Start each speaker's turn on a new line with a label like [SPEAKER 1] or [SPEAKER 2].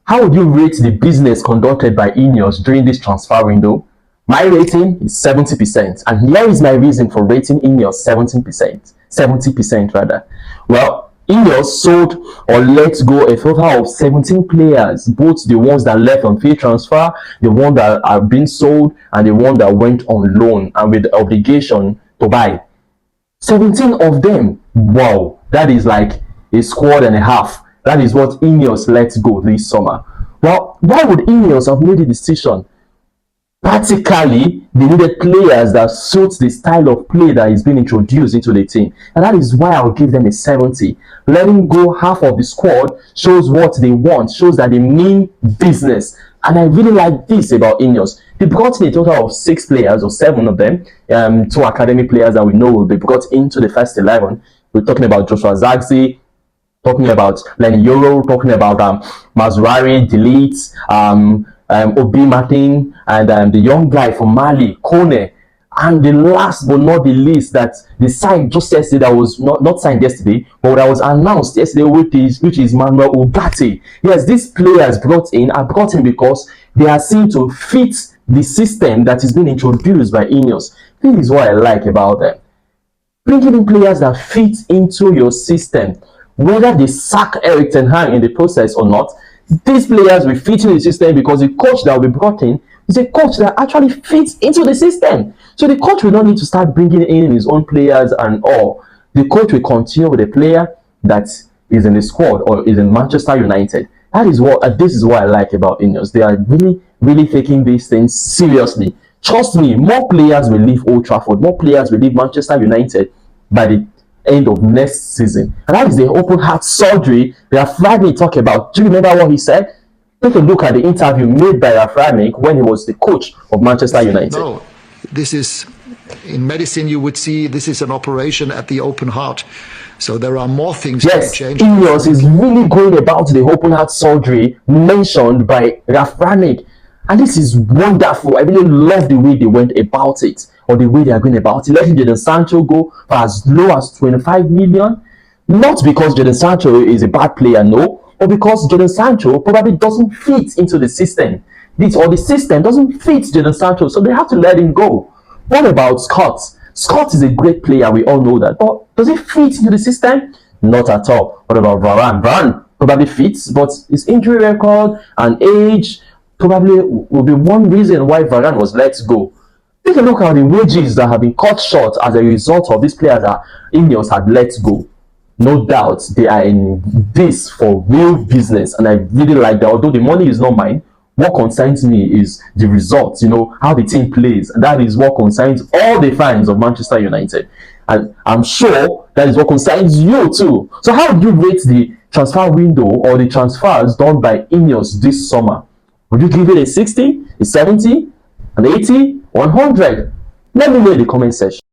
[SPEAKER 1] How would you rate the business conducted by Ineos during this transfer window? My rating is 70%, and here is my reason for rating Ineos 70% rather. Well, Ineos sold or let go a total of 17 players, both the ones that left on free transfer, the ones that are being sold, and the one that went on loan and with the obligation to buy. 17 of them. Wow, that is like a squad and a half. That is what Ineos let go this summer. Well, why would Ineos have made the decision? Practically, they needed players that suit the style of play that is being introduced into the team. And that is why I'll give them a 70. Letting go half of the squad shows what they want, shows that they mean business. And I really like this about Ineos. They brought in a total of 6 players, or 7 of them, 2 academy players that we know will be brought into the first 11. We're talking about Joshua Zagzi, talking about Lenny Yoro, talking about Mazurari, Delete, Obi Martin, and the young guy from Mali, Kone. And the last but not the least that they signed just yesterday, that was not signed yesterday, but that was announced yesterday, which is ManUtd. Yes, these players are brought in because they are seen to fit the system that is being introduced by Ineos. This is what I like about them. Bringing in players that fit into your system. Whether they sack Erik ten Hag in the process or not, these players will fit in the system because the coach that will be brought in is a coach that actually fits into the system. So the coach will not need to start bringing in his own players and all. The coach will continue with the player that is in the squad or is in Manchester United. This is what I like about Ineos. They are really, really taking these things seriously. Trust me, more players will leave Old Trafford. More players will leave Manchester United by the end of next season. And that is the open heart surgery that Rafrani talked about. Do you remember what he said? Take a look at the interview made by Rafrani when he was the coach of Manchester United.
[SPEAKER 2] No, this is, in medicine you would see this is an operation at the open heart. So there are more things to change.
[SPEAKER 1] Ineos is really going about the open heart surgery mentioned by Rafrani. And this is wonderful. I really love the way they went about it, or the way they are going about it. Letting Jadon Sancho go for as low as 25 million. Not because Jadon Sancho is a bad player, no, but because Jadon Sancho probably doesn't fit into the system. The system doesn't fit Jadon Sancho, so they have to let him go. What about Scott? Scott is a great player, we all know that. But does he fit into the system? Not at all. What about Varane? Varane probably fits, but his injury record and age probably will be one reason why Varane was let go. Take a look at the wages that have been cut short as a result of these players that Ineos had let go. No doubt they are in this for real business, and I really like that. Although the money is not mine, what concerns me is the results, how the team plays. And that is what concerns all the fans of Manchester United. And I'm sure that is what concerns you too. So how would you rate the transfer window or the transfers done by Ineos this summer? Would you give it a 60, a 70, an 80, 100? Let me know in the comment section.